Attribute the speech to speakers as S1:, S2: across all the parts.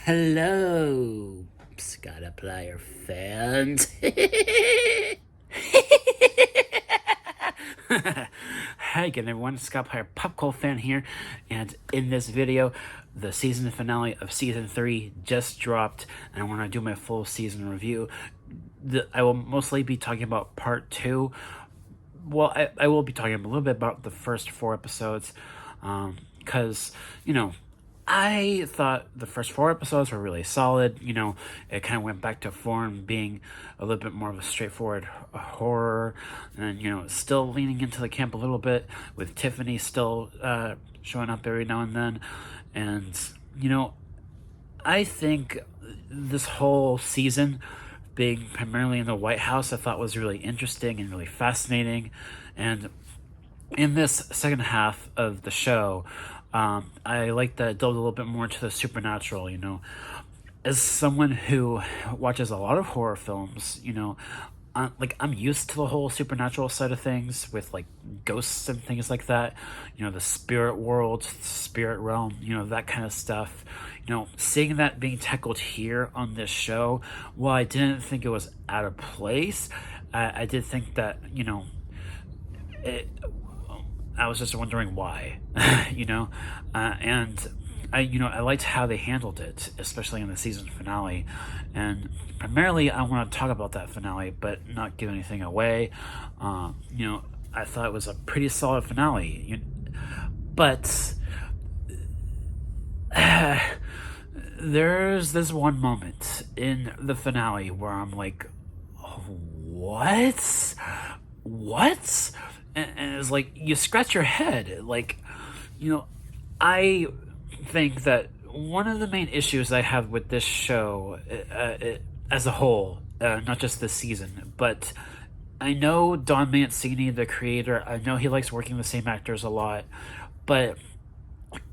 S1: Hello, Scott Player fans. Hi again, everyone. Scott Player Pop Cult fan here, and in this video, the season finale of season 3 just dropped, and I want to do my full season review. I will mostly be talking about part 2. Well, I will be talking a little bit about the first 4 episodes, because, I thought the first 4 episodes were really solid. It kind of went back to form, being a little bit more of a straightforward horror, and still leaning into the camp a little bit, with Tiffany still showing up every now and then. And I think this whole season, being primarily in the White House, I thought was really interesting and really fascinating. And in this second half of the show, I like that it delved a little bit more into the supernatural. As someone who watches a lot of horror films, I'm used to the whole supernatural side of things, with like ghosts and things like that. The spirit world, spirit realm, that kind of stuff. Seeing that being tackled here on this show, while I didn't think it was out of place, I did think that, I was just wondering why, and I liked how they handled it, especially in the season finale. And primarily, I want to talk about that finale, but not give anything away. I thought it was a pretty solid finale, but there's this one moment in the finale where I'm like, what? And it's like, you scratch your head. Like, I think that one of the main issues I have with this show as a whole, not just this season, but I know Don Mancini, the creator, I know he likes working with the same actors a lot, but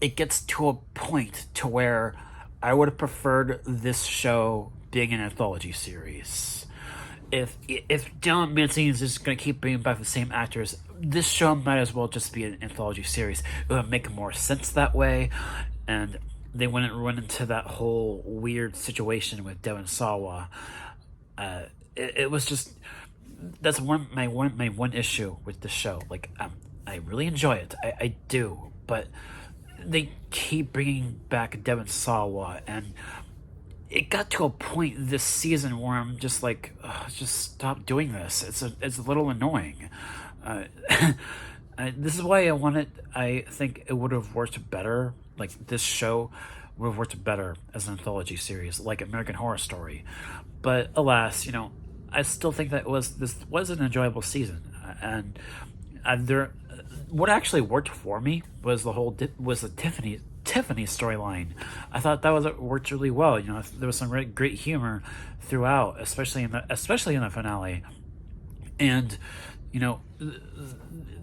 S1: it gets to a point to where I would have preferred this show being an anthology series. If Don Mancini is just going to keep bringing back the same actors, this show might as well just be an anthology series. It would make more sense that way, and they wouldn't run into that whole weird situation with Devon Sawa. It was just, that's my one issue with the show. Like, I really enjoy it, I do, but they keep bringing back Devon Sawa, and it got to a point this season where I'm just like, just stop doing this. It's a little annoying. This is why I think it would have worked better. Like, this show would have worked better as an anthology series, like American Horror Story. But alas, I still think that this was an enjoyable season. And what actually worked for me was the Tiffany storyline. I thought that worked really well. There was some really great humor throughout, especially in the finale. And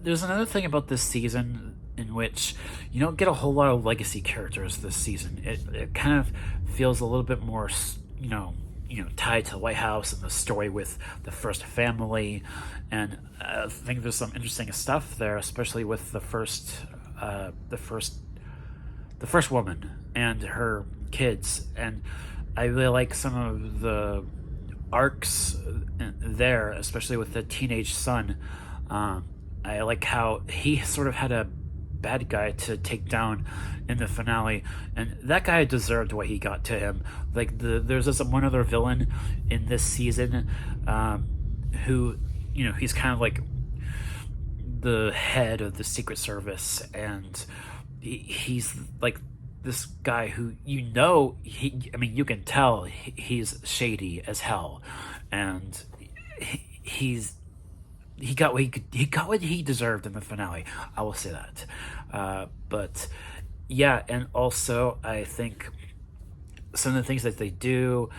S1: there's another thing about this season in which you don't get a whole lot of legacy characters this season. It kind of feels a little bit more tied to the White House and the story with the first family, and I think there's some interesting stuff there, especially with the first woman and her kids. And I really like some of the arcs there, especially with the teenage son. I like how he sort of had a bad guy to take down in the finale, and that guy deserved what he got to him. Like, there's this one other villain in this season, who, he's kind of like the head of the Secret Service, and he's like this guy who, you can tell he's shady as hell, and he got what he deserved in the finale. I will say that. But yeah, and also I think some of the things that they do,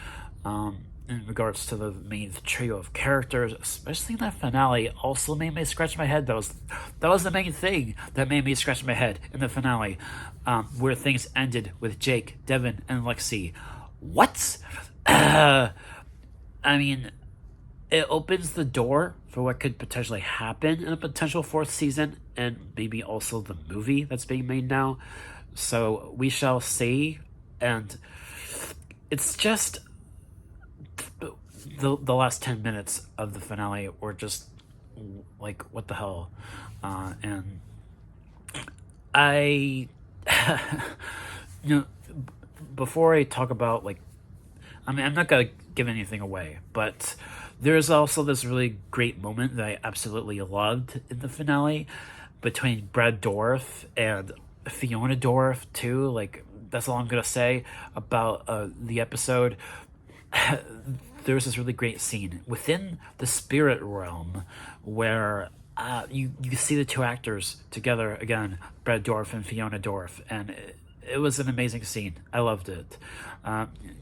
S1: in regards to the main trio of characters, especially in that finale, also made me scratch my head. That was the main thing that made me scratch my head in the finale, where things ended with Jake, Devin, and Lexi. What? I mean, it opens the door for what could potentially happen in a potential fourth season, and maybe also the movie that's being made now. So we shall see. And it's just the last 10 minutes of the finale were just like, what the hell. And I you know, before I talk about, like, I mean, I'm not gonna give anything away, but there's also this really great moment that I absolutely loved in the finale between Brad Dourif and Fiona Dourif too. Like, that's all I'm gonna say about the episode. There's this really great scene within the spirit realm where you see the two actors together again, Brad Dourif and Fiona Dourif, and it was an amazing scene. I loved it.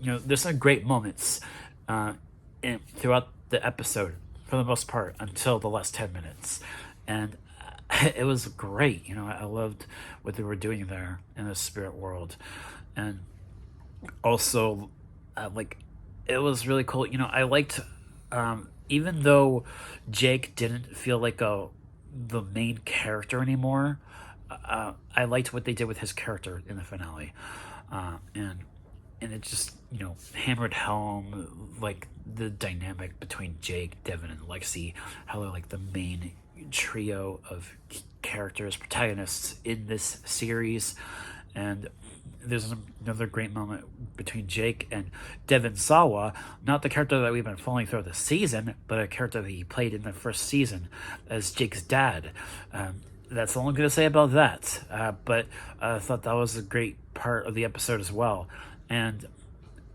S1: There's some great moments throughout the episode, for the most part, until the last 10 minutes. And it was great. I loved what they were doing there in the spirit world. And also, it was really cool. I liked, even though Jake didn't feel like the main character anymore, I liked what they did with his character in the finale. And it just, hammered home, like, the dynamic between Jake, Devin, and Lexi, how they're, like, the main trio of characters, protagonists in this series. And there's another great moment between Jake and Devin Sawa, not the character that we've been following throughout the season, but a character that he played in the first season as Jake's dad. That's all I'm going to say about that. But I thought that was a great part of the episode as well. And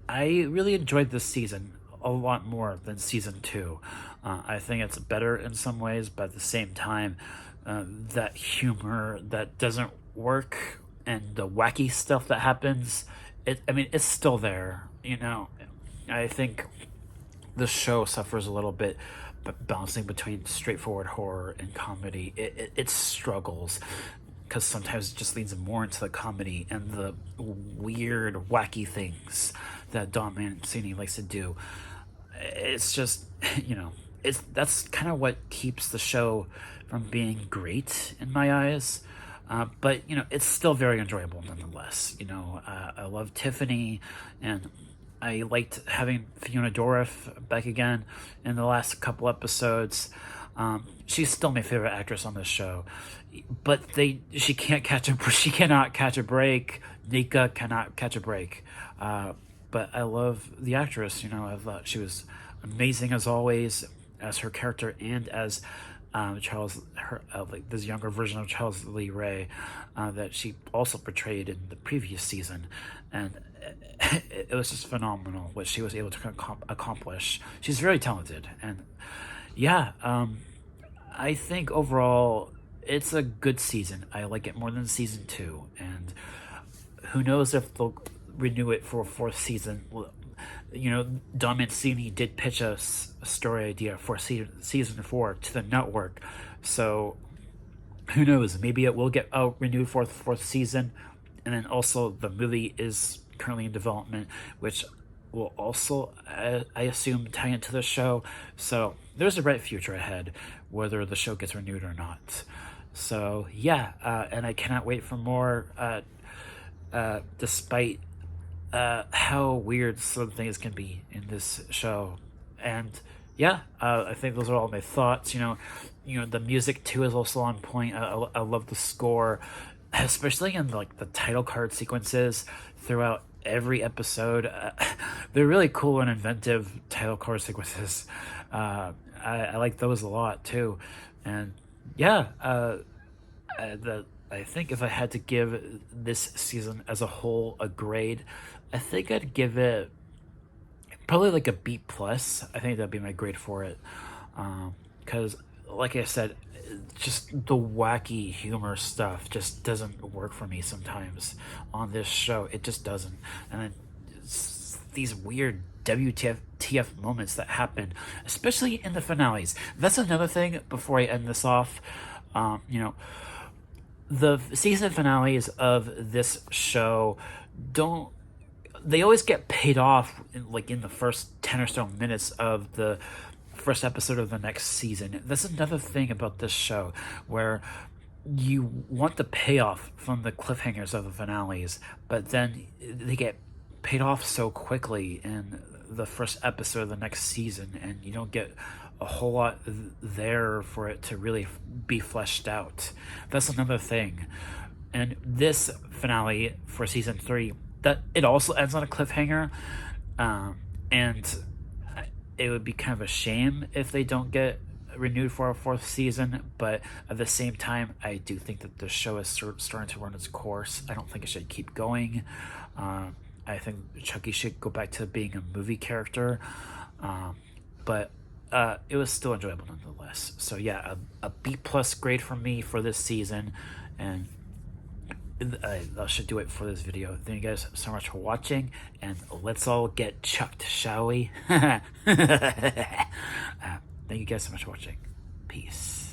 S1: I really enjoyed this season a lot more than season 2. I think it's better in some ways, but at the same time, that humor that doesn't work and the wacky stuff that happens, it's still there. I think the show suffers a little bit bouncing between straightforward horror and comedy. It struggles because sometimes it just leans more into the comedy and the weird, wacky things that Don Mancini likes to do. It's just, that's kind of what keeps the show from being great in my eyes. But, it's still very enjoyable nonetheless. I love Tiffany, and I liked having Fiona Dourif back again in the last couple episodes. She's still my favorite actress on this show, but she cannot catch a break. Nika cannot catch a break. But I love the actress. I thought she was amazing as always, as her character and as this younger version of Charles Lee Ray that she also portrayed in the previous season. And it was just phenomenal what she was able to accomplish. She's very talented. And yeah, I think overall it's a good season. I like it more than season 2. And who knows if they'll renew it for a 4th season. Don Mancini did pitch a story idea for season 4 to the network. So who knows? Maybe it will get renewed for the 4th season. And then also the movie is currently in development, which will also, I assume, tie into the show. So there's a bright future ahead, whether the show gets renewed or not. So yeah, and I cannot wait for more, despite how weird some things can be in this show. And yeah, I think those are all my thoughts. The music too is also on point. I love the score, especially in the title card sequences throughout every episode. They're really cool and inventive title card sequences. I like those a lot too. And yeah, I think if I had to give this season as a whole a grade, I think I'd give it probably like a B+. I think that'd be my grade for it. Because, like I said, just the wacky humor stuff just doesn't work for me sometimes on this show. It just doesn't. And then these weird WTF moments that happen, especially in the finales. That's another thing before I end this off. The season finales of this show they always get paid off in the first 10 or so minutes of the first episode of the next season. That's another thing about this show, where you want the payoff from the cliffhangers of the finales, but then they get paid off so quickly in the first episode of the next season, and you don't get a whole lot there for it to really be fleshed out. That's another thing. And this finale for season 3, that it also ends on a cliffhanger, and it would be kind of a shame if they don't get renewed for a 4th season, but at the same time, I do think that the show is starting to run its course. I don't think it should keep going. I think Chucky should go back to being a movie character, but it was still enjoyable nonetheless. So yeah, a B+ grade from me for this season, and that should do it for this video. Thank you guys so much for watching, and let's all get chucked, shall we? Thank you guys so much for watching. Peace.